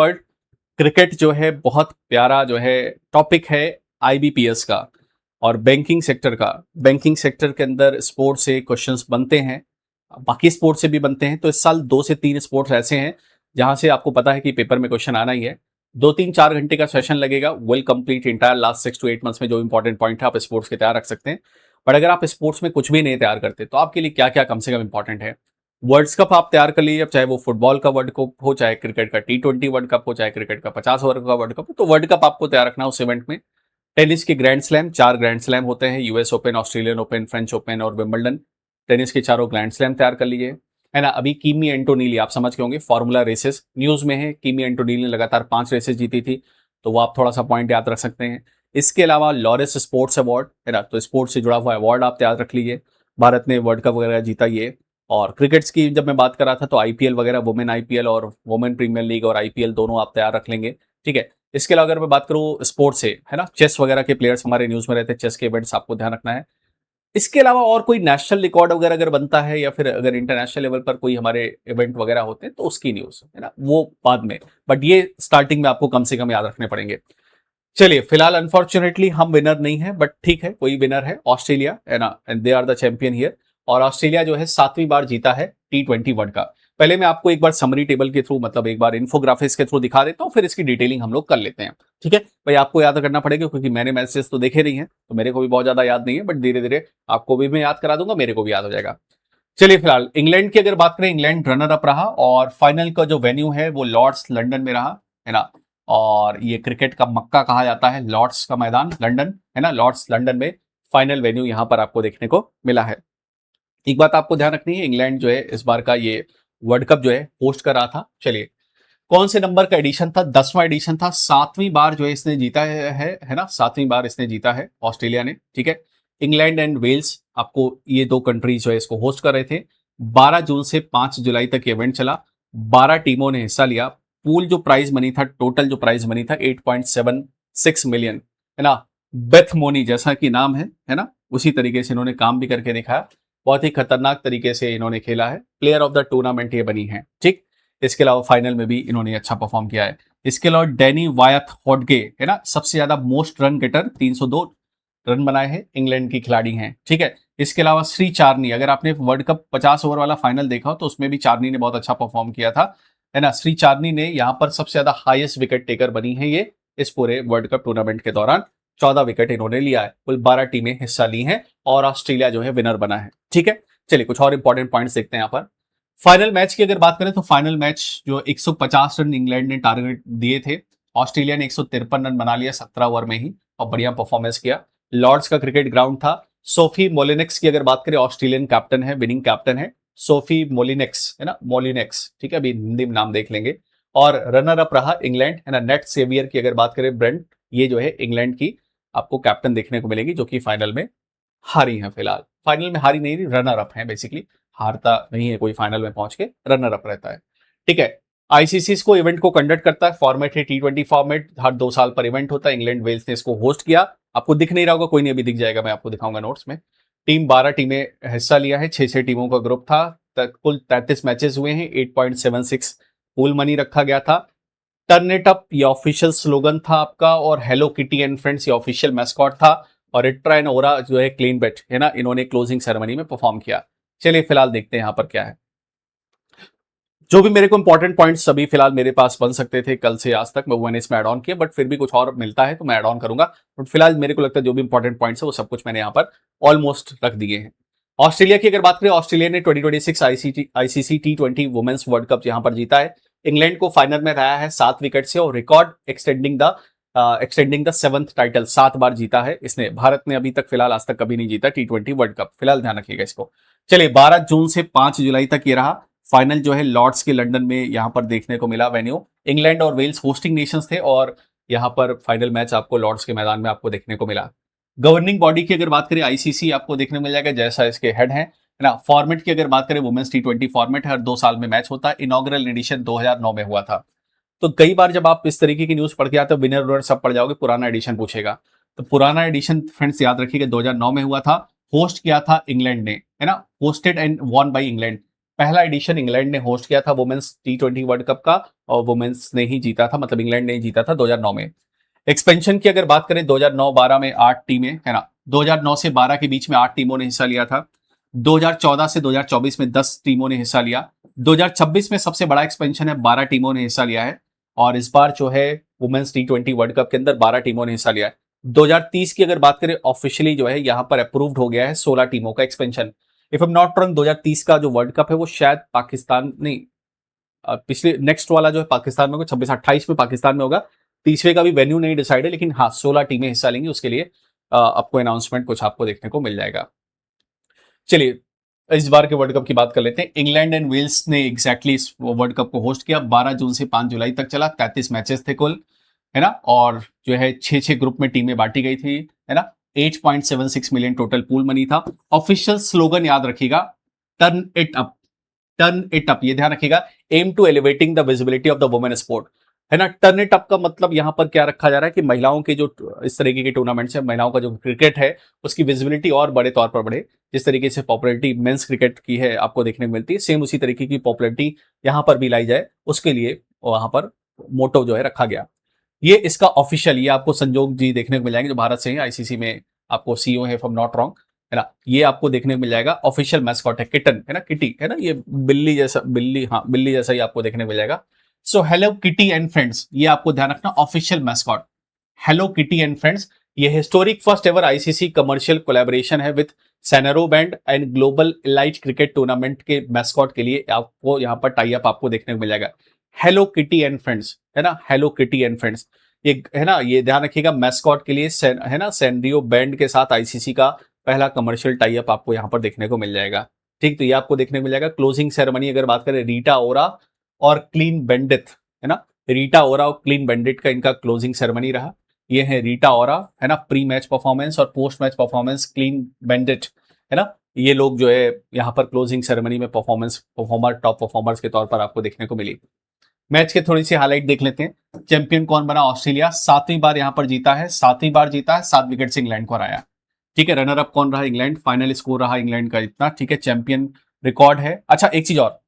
World cricket जो है बहुत प्यारा जो है टॉपिक है आईबीपीएस का और बैंकिंग सेक्टर के अंदर स्पोर्ट्स से क्वेश्चंस बनते हैं, बाकी स्पोर्ट्स से भी बनते हैं। तो इस साल 2 से 3 स्पोर्ट्स ऐसे हैं जहां से आपको पता है कि पेपर में क्वेश्चन आना ही है। 2-3-4 घंटे का सेशन लगेगा, will complete entire last 6 to 8 months में जो इंपॉर्टेंट पॉइंट है आप स्पोर्ट्स के तैयार रख सकते हैं। बट अगर आप स्पोर्ट्स में कुछ भी नहीं तैयार करते तो आपके लिए क्या क्या कम से कम इंपॉर्टेंट है। वर्ल्ड कप आप तैयार कर लीजिए, चाहे वो फुटबॉल का वर्ल्ड कप हो, चाहे क्रिकेट का T20 वर्ल्ड कप हो, चाहे क्रिकेट का 50 ओवर का वर्ल्ड कप हो, तो वर्ल्ड कप आपको तैयार रखना है उस इवेंट में। टेनिस के ग्रैंड स्लैम, 4 ग्रैंड स्लैम होते हैं, US open, Australian open, French open और विंबलडन। टेनिस के चारों ग्रैंड स्लैम तैयार कर लीजिए, है ना। अभी कीमी एंटोनीली आप समझ के होंगे, फॉर्मूला रेसेस न्यूज में है। कीमी एंटोनीली ने लगातार 5 रेसेस जीती थी, तो वो आप थोड़ा सा पॉइंट याद रख सकते हैं। इसके अलावा लॉरेस स्पोर्ट्स अवार्ड, है ना, तो स्पोर्ट्स से जुड़ा हुआ अवार्ड आप याद रख लीजिए। भारत ने वर्ल्ड कप वगैरह जीता ये। और क्रिकेट्स की जब मैं बात कर रहा था तो आईपीएल वगैरह, वुमेन आईपीएल और वुमेन प्रीमियर लीग और आईपीएल दोनों आप तैयार रख लेंगे, ठीक है। इसके अलावा अगर मैं बात करूँ स्पोर्ट्स से, है ना, चेस वगैरह के प्लेयर्स हमारे न्यूज में रहते हैं, चेस के इवेंट्स आपको ध्यान रखना है। इसके अलावा और कोई नेशनल रिकॉर्ड वगैरह अगर बनता है या फिर अगर इंटरनेशनल लेवल पर कोई हमारे इवेंट वगैरह होते हैं तो उसकी न्यूज, है ना, वो बाद में। बट ये स्टार्टिंग में आपको कम से कम याद रखने पड़ेंगे। चलिए, फिलहाल अनफॉर्चुनेटली हम विनर नहीं है, बट ठीक है, कोई विनर है ऑस्ट्रेलिया, है ना, and they are the champion here. और ऑस्ट्रेलिया जो है 7वीं बार जीता है T20 वर्ल्ड का। पहले मैं आपको एक बार समरी टेबल के थ्रू, मतलब एक बार इन्फोग्राफिक्स के थ्रू दिखा देता हूँ, फिर इसकी डिटेलिंग हम लोग कर लेते हैं, ठीक है भाई। आपको याद करना पड़ेगा क्योंकि मैंने मैसेज तो देखे नहीं है, तो मेरे को भी बहुत ज्यादा याद नहीं है, बट धीरे धीरे आपको भी मैं याद करा दूंगा, मेरे को भी याद हो जाएगा। चलिए, फिलहाल इंग्लैंड की अगर बात करें, इंग्लैंड रनर अप रहा और फाइनल का जो वेन्यू है वो लॉर्ड्स लंदन में रहा, है ना। और ये क्रिकेट का मक्का कहा जाता है लॉर्ड्स का मैदान लंदन, है ना, लॉर्ड्स लंदन में फाइनल वेन्यू यहां पर आपको देखने को मिला है। एक बात आपको ध्यान रखनी है, इंग्लैंड जो है इस बार का ये वर्ल्ड कप जो है होस्ट कर रहा था। चलिए, कौन से नंबर का एडिशन था? 10वां एडिशन था। 7वीं बार जो है इसने जीता है ना, 7वीं बार इसने जीता है ऑस्ट्रेलिया ने, ठीक है। इंग्लैंड एंड वेल्स, आपको ये 2 कंट्रीज जो है इसको होस्ट कर रहे थे। 12 जून से 5 जुलाई तक ये इवेंट चला। 12 टीमों ने हिस्सा लिया। पूल जो प्राइज मनी था, टोटल जो प्राइज मनी था 8.76 मिलियन, है ना। बेथ मोनी जैसा कि नाम है ना, उसी तरीके से इन्होंने काम भी करके दिखाया। बहुत ही खतरनाक तरीके से इन्होंने खेला है। प्लेयर ऑफ द टूर्नामेंट ये बनी है, ठीक। इसके अलावा फाइनल में भी इन्होंने अच्छा परफॉर्म किया है। इसके अलावा डैनी वायथ हॉडगे, है ना, सबसे ज्यादा मोस्ट रन गेटर, 302 रन बनाए हैं, इंग्लैंड की खिलाड़ी हैं, ठीक है। इसके अलावा श्री चारनी, अगर आपने वर्ल्ड कप 50 ओवर वाला फाइनल देखा हो तो उसमें भी चारनी ने बहुत अच्छा परफॉर्म किया था, है ना। श्री चारनी ने यहाँ पर सबसे ज्यादा हाईएस्ट विकेट टेकर बनी है ये इस पूरे वर्ल्ड कप टूर्नामेंट के दौरान। 14 विकेट इन्होंने लिया है। कुल 12 टीमें हिस्सा ली हैं और ऑस्ट्रेलिया जो है विनर बना है, ठीक है। चलिए, कुछ और इंपॉर्टेंट पॉइंट्स देखते हैं यहाँ पर। फाइनल मैच की अगर बात करें तो फाइनल मैच जो 150 रन इंग्लैंड ने टारगेट दिए थे, ऑस्ट्रेलिया ने 153 रन बना लिया 17 ओवर में ही और बढ़िया परफॉर्मेंस किया। लॉर्ड्स का क्रिकेट ग्राउंड था। सोफी मोलिनेक्स की अगर बात करें, ऑस्ट्रेलियन कैप्टन है, विनिंग कैप्टन है सोफी मोलिनेक्स, है ना, मोलिनेक्स, ठीक है, अभी हिंदी में नाम देख लेंगे। और रनर अप रहा इंग्लैंड, है ना। नेट सेवियर की अगर बात करें, ब्रेंट, ये जो है इंग्लैंड की आपको कैप्टन देखने को मिलेगी, जो कि फाइनल में हारी है। फिलहाल फाइनल में हारी नहीं रही, रनर अप है बेसिकली, हारता नहीं है कोई फाइनल में पहुंच के, रनर अप रहता है, ठीक है। आईसीसी को इवेंट को कंडक्ट करता है, फॉर्मेट है T20 फॉर्मेट, हर 2 साल पर इवेंट होता है। इंग्लैंड वेल्स ने इसको होस्ट किया। आपको दिख नहीं रहा होगा, कोई नहीं, अभी दिख जाएगा, मैं आपको दिखाऊंगा नोट्स में। 12 टीमें हिस्सा लिया है, 6 टीमों का ग्रुप था। कुल 33 मैचेस हुए हैं। 8.76 पूल मनी रखा गया था। टर्न इट अप ये ऑफिशियल स्लोगन था आपका, और हेलो किटी एंड फ्रेंड्स ये ऑफिशियल मैस्कॉट था। और इट्रा एंड ओरा जो है क्लीन बेट, है ना, इन्होंने क्लोजिंग सेरेमनी में परफॉर्म किया। चलिए, फिलहाल देखते हैं यहां पर क्या है। जो भी मेरे को इंपॉर्टेंट पॉइंट्स सभी फिलहाल मेरे पास बन सकते थे कल से आज तक, मैं मैंने इसमें ऐड ऑन किया, बट फिर भी कुछ और मिलता है तो मैं ऐड ऑन करूंगा। बट फिलहाल मेरे को लगता है जो भी इंपॉर्टेंट पॉइंट्स है वो सब कुछ मैंने यहाँ पर ऑलमोस्ट रख दिए हैं। ऑस्ट्रेलिया की अगर बात करें, ऑस्ट्रेलिया ने 2026 ICC T20 women's world cup यहां पर जीता है। इंग्लैंड को फाइनल में रहा है 7 विकेट से और record extending the 7th title, 7 बार जीता है इसने। भारत ने अभी तक फिलहाल आज तक कभी नहीं जीता T20 वर्ल्ड कप, फिलहाल ध्यान रखिएगा इसको। चलिए, 12 जून से 5 जुलाई तक ये रहा। फाइनल जो है लॉर्ड्स के लंदन में यहां पर देखने को मिला वेन्यू। इंग्लैंड और वेल्स होस्टिंग नेशंस थे और यहां पर फाइनल मैच आपको लॉर्ड्स के मैदान में आपको देखने को मिला। गवर्निंग बॉडी की अगर बात करें, आईसीसी आपको देखने को मिल जाएगा, जैसा इसके हेड है ना। फॉर्मेट की अगर बात करें, वुमेन्स T20 फॉर्मेट है, हर 2 साल में मैच होता है। इनॉग्रल एडिशन 2009 में हुआ था। तो कई बार जब आप इस तरीके की न्यूज पढ़ के आते हो, विनर विनर सब पढ़ जाओगे, पुराना एडिशन पूछेगा। तो पुराना एडिशन फ्रेंड्स याद रखिएगा 2009 में हुआ था। होस्ट किया था इंग्लैंड ने, है ना, hosted and won by England. पहला एडिशन इंग्लैंड ने होस्ट किया था वुमेन्स T20 वर्ल्ड कप का, और वुमेन्स ने ही जीता था, मतलब इंग्लैंड ने ही जीता था 2009 में। एक्सपेंशन की अगर बात करें 2009-12 में 8 टीमें, है ना, 2009 से 12 के बीच में 8 टीमों ने हिस्सा लिया था। 2014 से 2024 में 10 टीमों ने हिस्सा लिया। 2026 में सबसे बड़ा एक्सपेंशन है, 12 टीमों ने हिस्सा लिया है। और इस बार जो है वुमेन्स T20 वर्ल्ड कप के अंदर 12 टीमों ने हिस्सा लिया है। 2030 की अगर बात करें ऑफिशियली जो है यहाँ पर अप्रूव्ड हो गया है 16 टीमों का expansion. If I am not wrong 2030 का जो वर्ल्ड कप है वो शायद पाकिस्तान नहीं, पिछले नेक्स्ट वाला जो है पाकिस्तान में होगा, 26-28 में पाकिस्तान में होगा। तीसरे का भी वेन्यू नहीं डिसाइड है, लेकिन हाँ 16 टीमें हिस्सा लेंगी, उसके लिए आपको अनाउंसमेंट कुछ आपको देखने को मिल जाएगा। चलिए इस बार के वर्ल्ड कप की बात कर लेते हैं। इंग्लैंड एंड वेल्स ने एग्जैक्टली इस वर्ल्ड कप को होस्ट किया। 12 जून से 5 जुलाई तक चला। 33 मैचेस थे कुल, है ना, और जो है 6-6 ग्रुप में टीमें बांटी गई थी, है ना। 8.76 मिलियन टोटल पूल मनी था। ऑफिशियल स्लोगन याद रखिएगा, turn it up, turn it up, ये ध्यान रखिएगा। Aim to elevating the visibility of the women sport, है ना। टर्न इट अप का मतलब यहां पर क्या रखा जा रहा है कि महिलाओं के जो इस तरीके के टूर्नामेंट्स है, महिलाओं का जो क्रिकेट है उसकी विजिबिलिटी और बड़े तौर पर बढ़े। जिस तरीके से पॉपुलैरिटी मेंस क्रिकेट की है आपको देखने को मिलती है, सेम उसी तरीके की पॉपुलैरिटी यहां पर भी लाई जाए, उसके लिए वहां पर मोटो जो है रखा गया। ये इसका ऑफिशियल, ये आपको संजोग जी देखने को मिल जाएंगे जो भारत से हैं, आईसीसी में आपको सीईओ है, if I am not wrong, है ना। ये आपको देखने को मिल जाएगा। ऑफिशियल मैस्कॉट है किटन, है ना, किटी, है ना, ये बिल्ली जैसा, बिल्ली, हाँ बिल्ली जैसा ही आपको देखने को मिल जाएगा। So Hello Kitty and Friends, ये आपको ध्यान रखना, official mascot Hello Kitty and Friends. ये historic first ever ICC commercial collaboration है with Sanrio brand and global elite cricket tournament के मैस्कॉट के लिए आपको यहाँ पर टाई अप आपको देखने को मिल जाएगा। हेलो किटी एंड फ्रेंड्स, है ना, हेलो किटी एंड फ्रेंड्स, ये है ना, ये ध्यान रखिएगा मैस्कॉट के लिए है ना, सैनरियो बैंड के साथ आईसीसी का पहला कमर्शियल टाई अप आपको यहाँ पर देखने को मिल जाएगा। ठीक, तो ये आपको देखने को मिल जाएगा। क्लोजिंग सेरेमनी अगर बात करें, रीटा ओरा और क्लीन बेंडिथ, है ना, रीटा ओरा और क्लीन बेंडिट का इनका क्लोजिंग सेरेमनी रहा। ये है रीटा ओरा, है ना, प्री मैच परफॉर्मेंस, और post match performance clean bandit, है ना। ये लोग जो है यहाँ पर क्लोजिंग सेरेमनी में परफॉर्मर टॉप परफॉर्मर्स के तौर पर आपको देखने को मिली। मैच के थोड़ी सी हाईलाइट देख लेते हैं। चैंपियन कौन बना? ऑस्ट्रेलिया, 7वीं बार यहां पर जीता है, 7वीं बार जीता है, 7 विकेट से इंग्लैंड को हराया। ठीक है, रनर अप कौन रहा? इंग्लैंड। फाइनल स्कोर रहा इंग्लैंड का इतना। ठीक है, चैंपियन रिकॉर्ड है। अच्छा एक चीज और,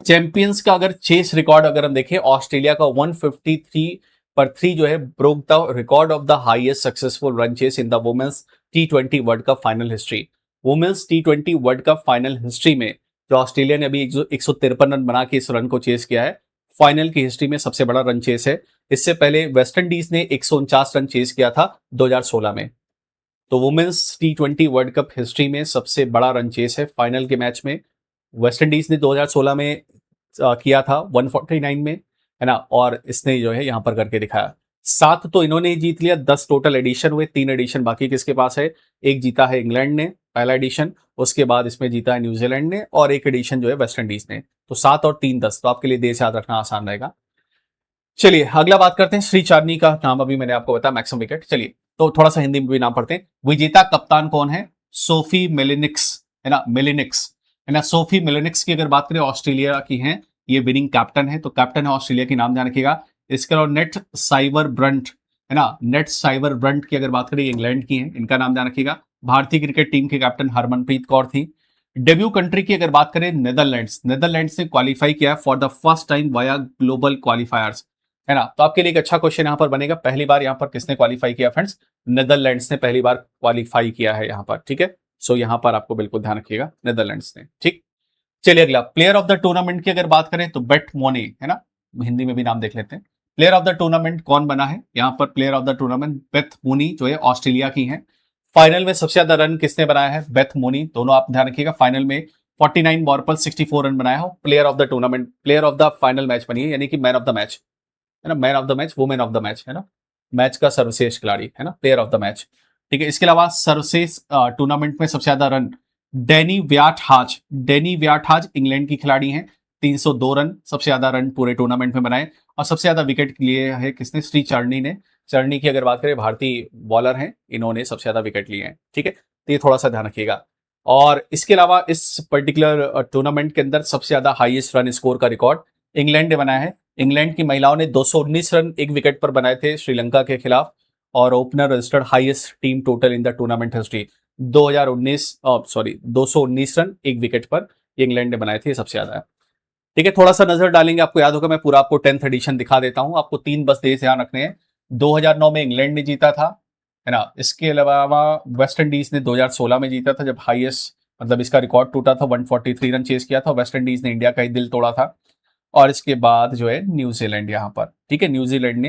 चैंपियंस का अगर चेस रिकॉर्ड अगर हम देखें, ऑस्ट्रेलिया का 153 जो है broke the record of the highest successful run chase in the women's T20 world cup final history. Women's T20 world cup final history में जो ऑस्ट्रेलिया ने अभी 153 रन बना के इस रन को चेस किया है, फाइनल की हिस्ट्री में सबसे बड़ा रन चेस है। इससे पहले वेस्ट इंडीज ने 149 रन चेस किया था 2016 में। तो women's T20 world cup history में सबसे बड़ा रन चेस है फाइनल के मैच में। वेस्ट इंडीज ने 2016 में किया था 149 में, है ना, और इसने जो है यहां पर करके दिखाया। 7 तो इन्होंने ही जीत लिया, 10 टोटल एडिशन हुए, 3 एडिशन बाकी किसके पास है? एक जीता है इंग्लैंड ने पहला एडिशन, उसके बाद इसमें जीता है न्यूजीलैंड ने, और एक एडिशन जो है वेस्ट इंडीज ने। तो 7 और 3 10, तो आपके लिए देश याद रखना आसान रहेगा। चलिए अगला बात करते हैं। श्री चांदनी का नाम अभी मैंने आपको बताया, मैक्सिमम विकेट। चलिए तो थोड़ा सा हिंदी में भी नाम पढ़ते हैं। विजेता कप्तान कौन है? सोफी मिलिनिक्स, है ना, मिलिनिक्स, है ना। सोफी मिलिनिक्स की अगर बात करें, ऑस्ट्रेलिया की हैं, ये विनिंग कैप्टन है, तो कैप्टन है ऑस्ट्रेलिया की, नाम ध्यान रखिएगा। इसके अलावा नेट साइवर ब्रंट, है ना, नेट साइवर ब्रंट की अगर बात करें, इंग्लैंड की है, इनका नाम ध्यान रखिएगा। भारतीय क्रिकेट टीम के कैप्टन हरमनप्रीत कौर थी। डेब्यू कंट्री की अगर बात करें, नेदरलैंड्स, नेदरलैंड्स ने क्वालिफाई किया for the first time via global क्वालिफायर्स, है ना। तो आपके लिए एक अच्छा क्वेश्चन यहां पर बनेगा, पहली बार यहां पर किसने क्वालिफाई किया? फ्रेंड्स, नेदरलैंड्स ने पहली बार क्वालिफाई किया है यहां पर। ठीक है, सो यहां पर आपको बिल्कुल ध्यान रखिएगा, नेदरलैंड्स ने। ठीक, चलिए अगला, प्लेयर ऑफ द टूर्नामेंट की अगर बात करें तो बेथ मोनी, है ना, हिंदी में भी नाम देख लेते हैं। प्लेयर ऑफ द टूर्नामेंट कौन बना है? यहां पर player of the tournament Beth Moni जो है ऑस्ट्रेलिया की है। फाइनल में सबसे ज्यादा रन किसने बनाया है? बेथ मोनी। दोनों आप ध्यान रखिएगा, फाइनल में 49 बॉल पर 64 रन बनाया हो। Player of the tournament, player of the final match बनी है, यानी कि मैन ऑफ द मैच, है ना, man of the match, women of the match, है ना, मैच का सर्वश्रेष्ठ खिलाड़ी, है ना, प्लेयर ऑफ द मैच। ठीक है, इसके अलावा सर्वश्रेष्ठ टूर्नामेंट में सबसे ज्यादा रन डेनी व्याटहाज, डेनी व्याटहाज इंग्लैंड की खिलाड़ी हैं, 302 रन सबसे ज्यादा रन पूरे टूर्नामेंट में बनाए। और सबसे ज्यादा विकेट लिए है किसने? श्री चरनी ने। चरनी की अगर बात करें, भारतीय बॉलर हैं, इन्होंने सबसे ज्यादा विकेट लिए हैं। ठीक है, तो ये थोड़ा सा ध्यान रखिएगा। और इसके अलावा इस पर्टिकुलर टूर्नामेंट के अंदर सबसे ज्यादा हाईएस्ट रन स्कोर का रिकॉर्ड इंग्लैंड ने बनाया है। इंग्लैंड की महिलाओं ने 219 रन एक विकेट पर बनाए थे श्रीलंका के खिलाफ, और opener registered highest team total in the tournament history 219 run एक विकेट पर ये इंग्लैंड ने बनाए थे, ये सबसे ज्यादा है। ठीक है, थोड़ा सा नजर डालेंगे, आपको याद होगा मैं पूरा आपको 10th एडिशन दिखा देता हूं। आपको 3 बस देश ध्यान रखने हैं। 2009 में इंग्लैंड ने जीता था, है ना। इसके अलावा वेस्ट इंडीज ने 2016 में जीता था, जब हाईएस्ट मतलब इसका रिकॉर्ड टूटा था, 143 रन चेस किया था। वेस्ट इंडीज ने इंडिया का ही दिल तोड़ा था। और इसके बाद जो है न्यूजीलैंड यहाँ पर, ठीक है, न्यूजीलैंड ने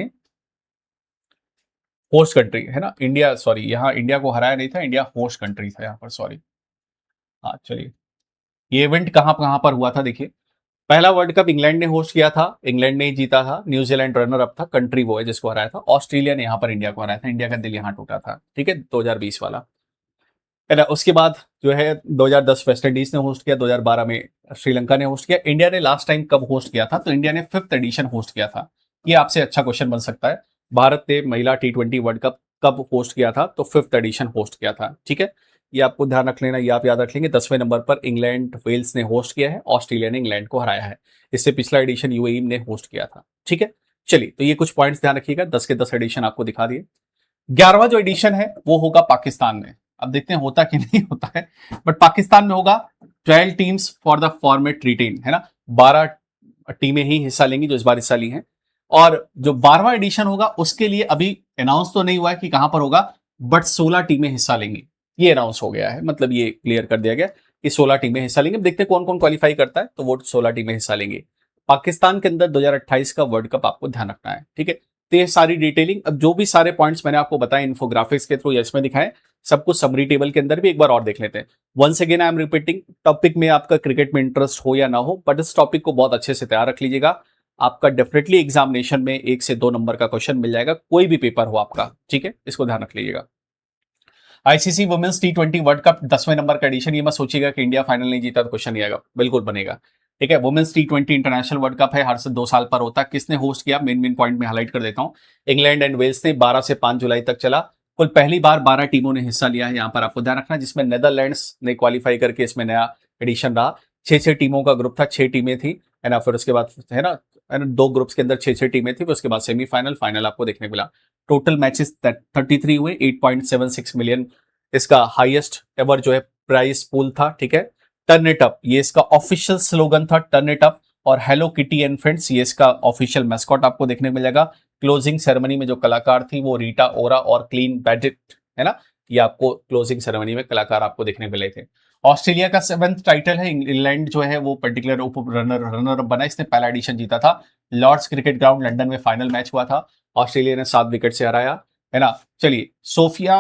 होस्ट कंट्री, है ना, इंडिया, सॉरी यहाँ इंडिया को हराया नहीं था, इंडिया होस्ट कंट्री था यहाँ पर, सॉरी। हाँ चलिए, ये इवेंट कहाँ कहाँ पर हुआ था देखिए। पहला वर्ल्ड कप इंग्लैंड ने होस्ट किया था, इंग्लैंड ने ही जीता था। न्यूजीलैंड रनर अप था, कंट्री वो है जिसको हराया था। ऑस्ट्रेलिया ने यहाँ पर इंडिया को हराया था, इंडिया का दिल यहाँ टूटा था, ठीक है, 2020 वाला, है ना। उसके बाद जो है 2010 वेस्ट इंडीज ने होस्ट किया, 2012 में श्रीलंका ने होस्ट किया। इंडिया ने लास्ट टाइम कब होस्ट किया था, तो इंडिया ने 5th एडिशन होस्ट किया था। ये आपसे अच्छा क्वेश्चन बन सकता है। भारत ने महिला T20 वर्ल्ड कप कब होस्ट किया था, तो 5th एडिशन होस्ट किया था, ठीक है। ये आपको ध्यान रख लेना, ये आप याद रख लेंगे। 10वें नंबर पर इंग्लैंड वेल्स ने होस्ट किया है, ऑस्ट्रेलिया ने इंग्लैंड को हराया है। इससे पिछला एडिशन यूएई ने होस्ट किया था, ठीक है। चलिए, तो ये कुछ पॉइंट्स ध्यान रखिएगा, 10 के 10 एडिशन आपको दिखा दिए। 11वां जो एडिशन है वो होगा पाकिस्तान में। अब देखते हैं होता कि नहीं होता है, बट पाकिस्तान में होगा। 12 teams for the format retain, है ना, 12 टीमें ही हिस्सा लेंगी जो इस बार हिस्सा ली हैं। और जो 12वां एडिशन होगा उसके लिए अभी अनाउंस तो नहीं हुआ है कि कहां पर होगा, बट 16 टीमें हिस्सा लेंगी। ये अनाउंस हो गया है, मतलब ये क्लियर कर दिया गया कि 16 टीमें हिस्सा लेंगे। देखते हैं कौन कौन क्वालिफाई करता है, तो वो 16 टीमें हिस्सा लेंगी। पाकिस्तान के अंदर 2028 का वर्ल्ड कप आपको ध्यान रखना है, ठीक है। तो ये सारी डिटेलिंग, अब जो भी सारे पॉइंट्स मैंने आपको बताए इन्फोग्राफिक्स के थ्रू या इसमें दिखाए, सब कुछ समरी टेबल के अंदर भी एक बार और देख लेते हैं। Once again I am repeating, topic में आपका क्रिकेट में इंटरेस्ट हो या ना हो, बट इस टॉपिक को बहुत अच्छे से तैयार रख लीजिएगा। आपका डेफिनेटली एग्जामिनेशन में 1 से 2 नंबर का क्वेश्चन मिल जाएगा, कोई भी पेपर हो आपका, ठीक है, इसको ध्यान रख लीजिएगा। ICC women's T20 world cup 10वें नंबर का एडिशन, ये मत सोचिएगा कि इंडिया फाइनल नहीं जीता तो क्वेश्चन नहीं आएगा, बिल्कुल बनेगा, ठीक है। Women's T20 international world cup है, हर से 2 साल पर होता है। किसने होस्ट किया, मेन मेन पॉइंट में हाईलाइट कर देता हूं। इंग्लैंड एंड वेल्स ने 12 से 5 जुलाई तक चला। कुल पहली बार 12 टीमों ने हिस्सा लिया है, यहां पर आपको ध्यान रखना, जिसमें नेदरलैंड्स ने क्वालिफाई करके इसमें नया एडिशन रहा। 6 टीमों का ग्रुप था, 6 टीमें थी, है ना। फिर उसके बाद है ना 2 ग्रुप्स के अंदर 6 टीमें थी, फिर उसके बाद सेमीफाइनल फाइनल आपको देखने मिला। टोटल मैचेस 33 हुए, 8.76 मिलियन इसका हाईएस्ट एवर जो है प्राइस पूल था, ठीक है। टर्न इट अप, ये इसका ऑफिशियल स्लोगन था, टर्न इट अप। और हेलो किटी एंड फ्रेंड्स, ये इसका ऑफिशियल मैस्कॉट आपको देखने को मिलेगा। क्लोजिंग सेरेमनी में जो कलाकार थी वो रीटा ओरा और क्लीन बैडेट, है ना, ये आपको क्लोजिंग सेरेमनी में कलाकार आपको देखने मिले थे। ऑस्ट्रेलिया का 7th टाइटल है। इंग्लैंड जो है वो पर्टिकुलर रनर अप बना, इसने पहला एडिशन जीता था। लॉर्ड्स क्रिकेट ग्राउंड लंदन में फाइनल मैच हुआ था, ऑस्ट्रेलिया ने 7 विकेट से हराया, है ना। चलिए, सोफिया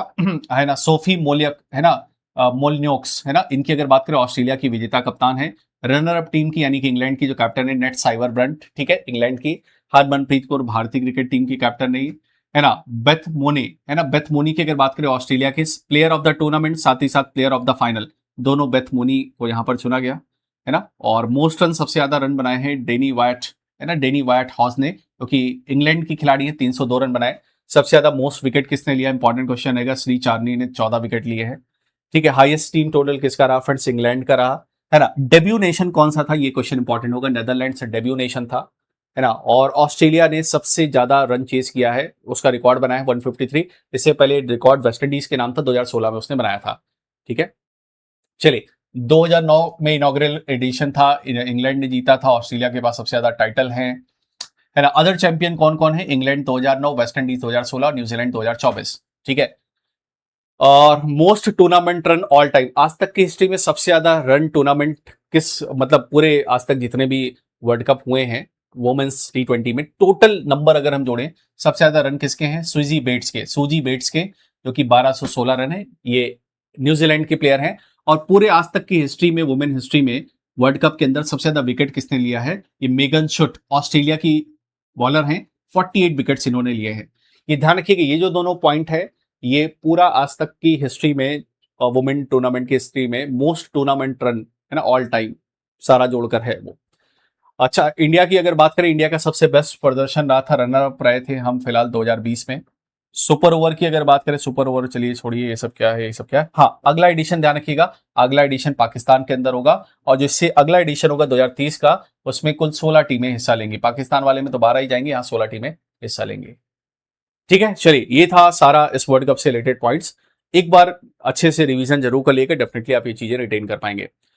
है ना, सोफी मोलियक, है ना, मोलन्योक्स, है ना, इनकी अगर बात करें, ऑस्ट्रेलिया की विजेता कप्तान है। रनर अप टीम की यानी कि इंग्लैंड की जो कैप्टन है नेट साइवरब्रंट, ठीक है, इंग्लैंड की। हरमनप्रीत कौर भारतीय क्रिकेट टीम की कैप्टन नहीं, है ना। बेथ मोनी, है ना, बेथ मोनी की अगर बात करें ऑस्ट्रेलिया के प्लेयर ऑफ द टूर्नामेंट, साथ ही साथ प्लेयर ऑफ द फाइनल, दोनों बेथ मोनी को यहां पर चुना गया, है ना। और मोस्ट रन, सबसे ज्यादा रन बनाए हैं डेनी वाइट, है ना, डेनी वाइट हॉज ने, क्योंकि इंग्लैंड की खिलाड़ी है, 302 रन बनाए। सबसे ज्यादा मोस्ट विकेट किसने लिया, इंपॉर्टेंट क्वेश्चन रहेगा, श्री चारनी ने 14 विकेट लिए हैं, ठीक है। हाईएस्ट टीम टोटल किसका रहा, फ्रेंड्स, इंग्लैंड का रहा, है ना। डेब्यू नेशन कौन सा था, ये क्वेश्चन इंपॉर्टेंट होगा, नेदरलैंड से डेब्यू नेशन था, है ना। और ऑस्ट्रेलिया ने सबसे ज्यादा रन चेस किया है, उसका रिकॉर्ड बनाया है 153। इससे पहले रिकॉर्ड वेस्टइंडीज के नाम था, 2016 में उसने बनाया था, ठीक है। चलिए, 2009 में इनॉग्रल एडिशन था, इंग्लैंड ने जीता था, ऑस्ट्रेलिया के पास सबसे ज्यादा टाइटल हैं, है ना। अदर चैंपियन कौन कौन है, इंग्लैंड 2009, वेस्ट इंडीज 2016 और न्यूजीलैंड 2024, ठीक है। और most tournament run all time, आज तक की हिस्ट्री में सबसे ज्यादा रन टूर्नामेंट किस, मतलब पूरे आज तक जितने भी वर्ल्ड कप हुए हैं वुमेन्स T20 में, टोटल नंबर अगर हम जोड़ें, सबसे ज्यादा रन किसके हैं, सूजी बेट्स के, जो कि 1216 रन है, ये न्यूजीलैंड के प्लेयर हैं। और पूरे आज तक की हिस्ट्री में, वुमेन हिस्ट्री में वर्ल्ड कप के अंदर सबसे ज्यादा विकेट किसने लिया है, ये मेगन शुट, ऑस्ट्रेलिया की बॉलर हैं, 48 विकेट्स इन्होंने लिए हैं। ये ध्यान रखिएगा, ये जो दोनों पॉइंट है, ये पूरा आज तक की हिस्ट्री में, वुमेन टूर्नामेंट की हिस्ट्री में मोस्ट टूर्नामेंट रन, है ना, ऑल टाइम सारा जोड़कर है वो। अच्छा, इंडिया की अगर बात करें, इंडिया का सबसे बेस्ट प्रदर्शन रहा था, रनर अप रहे थे हम फिलहाल 2020 में। सुपर ओवर की अगर बात करें, सुपर ओवर चलिए छोड़िए, ये सब क्या है, ये सब क्या है। हाँ, अगला एडिशन ध्यान रखिएगा, अगला एडिशन पाकिस्तान के अंदर होगा, और जिससे अगला एडिशन होगा 2030 का, उसमें कुल 16 टीमें हिस्सा लेंगी। पाकिस्तान वाले में तो 12 ही जाएंगे, यहाँ 16 टीमें हिस्सा लेंगी, ठीक है। चलिए, ये था सारा इस वर्ल्ड कप से रिलेटेड पॉइंट्स। एक बार अच्छे से रिवीजन जरूर कर लेकर डेफिनेटली आप ये चीजें रिटेन कर पाएंगे।